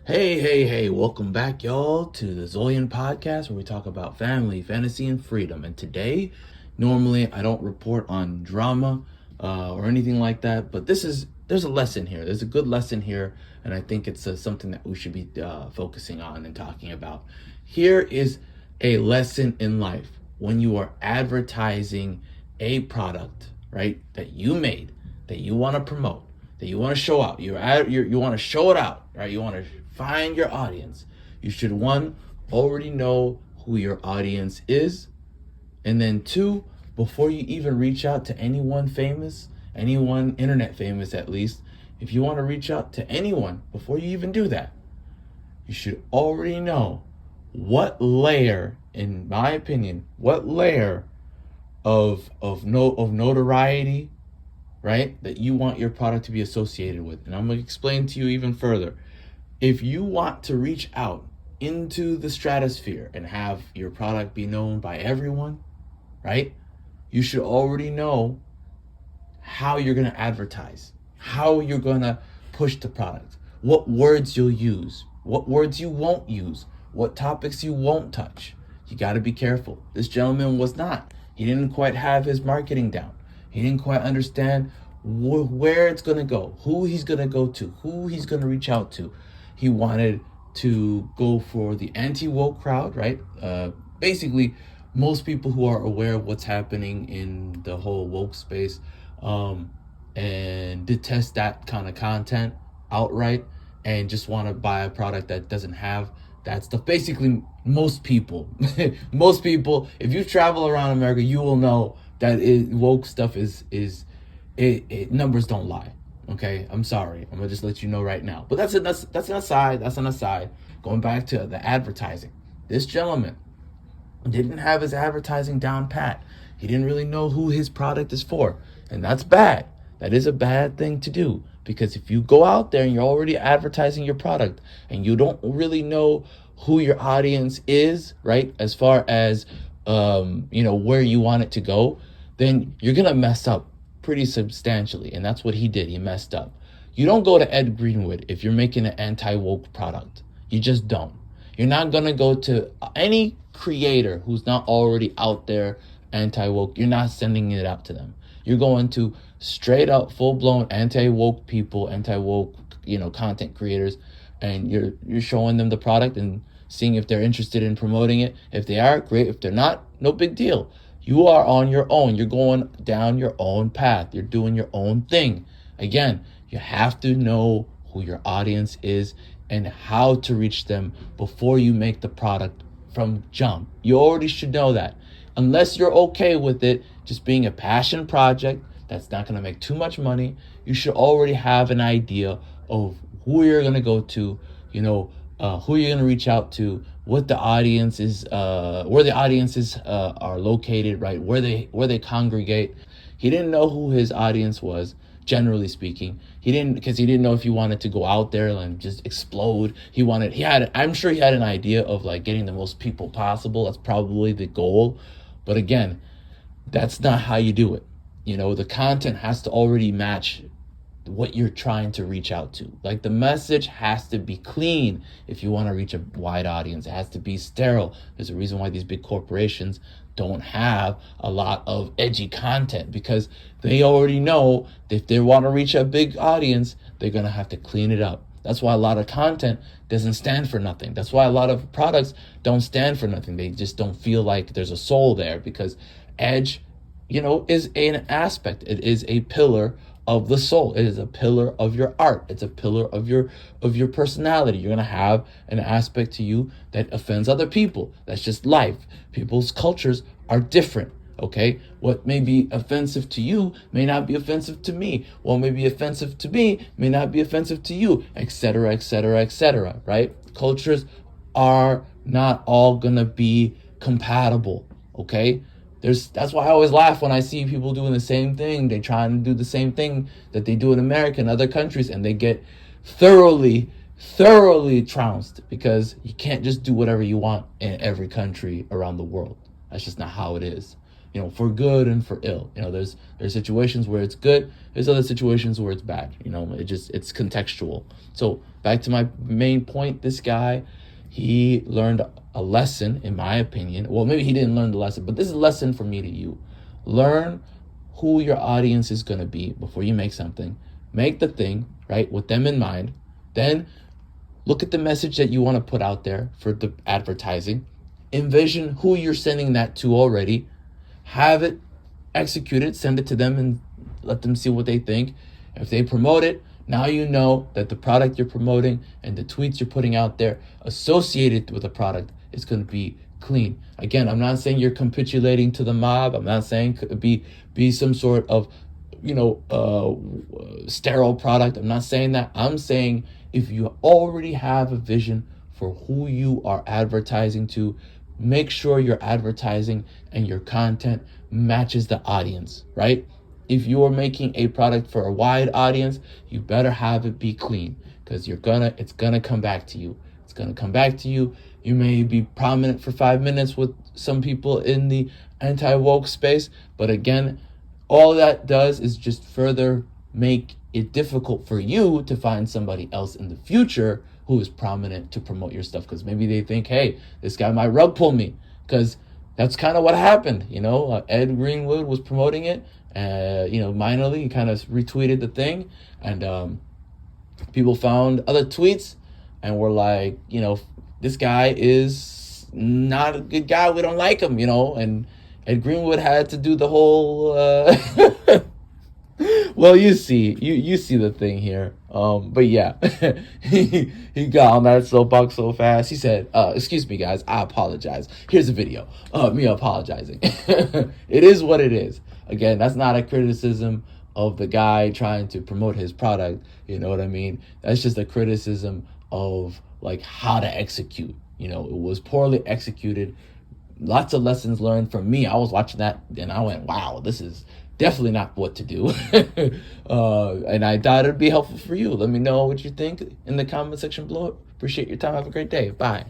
Hey, welcome back, y'all, to the Zillion podcast where we talk about family, fantasy, and freedom. And today, normally I don't report on drama or anything like that, but there's a lesson here. There's a good lesson here, and I think it's something that we should be focusing on and talking about. Here is a lesson in life when you are advertising a product, right, that you made, that you want to promote, that you want to show out. You want to show it out, right? You want to find your audience. You should, one, already know who your audience is, and then two, before you even reach out to anyone famous, anyone internet famous at least, if you want to reach out to anyone, before you even do that, you should already know what layer, in my opinion, what layer of notoriety, right, that you want your product to be associated with. And I'm going to explain to you even further. If you want to reach out into the stratosphere and have your product be known by everyone, right, you should already know how you're going to advertise, how you're going to push the product, what words you'll use, what words you won't use, what topics you won't touch. You got to be careful. This gentleman was not. He didn't quite have his marketing down. He didn't quite understand where it's going to go, who he's going to go to, who he's going to reach out to. He wanted to go for the anti-woke crowd, right? Basically, most people who are aware of what's happening in the whole woke space and detest that kind of content outright and just want to buy a product that doesn't have that stuff. Basically, most people, if you travel around America, you will know that woke stuff is numbers don't lie. Okay, I'm sorry. I'm gonna just let you know right now. But that's an aside. Going back to the advertising, this gentleman didn't have his advertising down pat. He didn't really know who his product is for, and that's bad. That is a bad thing to do, because if you go out there and you're already advertising your product and you don't really know who your audience is, right, as far as where you want it to go, then you're gonna mess up pretty substantially. And that's what he did. He messed up. You don't go to Ed Greenwood if you're making an anti-woke product. You just don't. You're not gonna go to any creator who's not already out there anti-woke. You're not sending it out to them. You're going to straight up full-blown anti-woke people, anti-woke content creators, and you're showing them the product and seeing if they're interested in promoting it. If they are, great. If they're not, no big deal. You are on your own. You're going down your own path. You're doing your own thing. Again, you have to know who your audience is and how to reach them before you make the product from jump. You already should know that. Unless you're okay with it just being a passion project that's not going to make too much money, you should already have an idea of who you're going to go to, who you're going to reach out to, what the audience is, where the audiences are located, right, where they congregate. He didn't know who his audience was, generally speaking. Because he didn't know if he wanted to go out there and just explode. I'm sure he had an idea of like getting the most people possible. That's probably the goal. But again, that's not how you do it. The content has to already match what you're trying to reach out to. Like, the message has to be clean if you want to reach a wide audience. It has to be sterile. There's a reason why these big corporations don't have a lot of edgy content, because they already know that if they want to reach a big audience, they're going to have to clean it up. That's why a lot of content doesn't stand for nothing. That's why a lot of products don't stand for nothing. They just don't feel like there's a soul there, because edge, is an aspect. It is a pillar of the soul. It is a pillar of your art. It's a pillar of your personality. You're going to have an aspect to you that offends other people. That's just life. People's cultures are different. Okay, what may be offensive to you may not be offensive to me. What may be offensive to me may not be offensive to you, etc., etc., etc. Right? Cultures are not all gonna be compatible. Okay, that's why I always laugh when I see people doing the same thing. They try and do the same thing that they do in America and other countries, and they get thoroughly trounced, because you can't just do whatever you want in every country around the world. That's just not how it is. For good and for ill. There's situations where it's good. There's other situations where it's bad. It's contextual. So back to my main point, this guy, he learned a lesson, in my opinion. Well, maybe he didn't learn the lesson, but this is a lesson from me to you. Learn who your audience is going to be before you make something. Make the thing, right, with them in mind. Then look at the message that you want to put out there for the advertising. Envision who you're sending that to already. Have it executed, send it to them and let them see what they think. If they promote it, now you know that the product you're promoting and the tweets you're putting out there associated with the product is going to be clean. Again, I'm not saying you're capitulating to the mob. I'm not saying be some sort of, sterile product. I'm not saying that. I'm saying if you already have a vision for who you are advertising to, make sure your advertising and your content matches the audience, right? If you are making a product for a wide audience, you better have it be clean, because it's gonna come back to you. It's gonna come back to you. You may be prominent for 5 minutes with some people in the anti-woke space, but again, all that does is just further make it difficult for you to find somebody else in the future who is prominent to promote your stuff, because maybe they think, hey, this guy might rug pull me, because that's kind of what happened. Ed Greenwood was promoting it, minorly. He kind of retweeted the thing, and people found other tweets and were like, this guy is not a good guy. We don't like him, and Ed Greenwood had to do the whole, well, you see the thing here. But yeah, he got on that soapbox so fast. He said, excuse me, guys, I apologize. Here's a video of me apologizing. It is what it is. Again, that's not a criticism of the guy trying to promote his product. You know what I mean? That's just a criticism of like how to execute. It was poorly executed. Lots of lessons learned from me. I was watching that and I went, wow, this is definitely not what to do. And I thought it'd be helpful for you. Let me know what you think in the comment section below. Appreciate your time. Have a great day. Bye.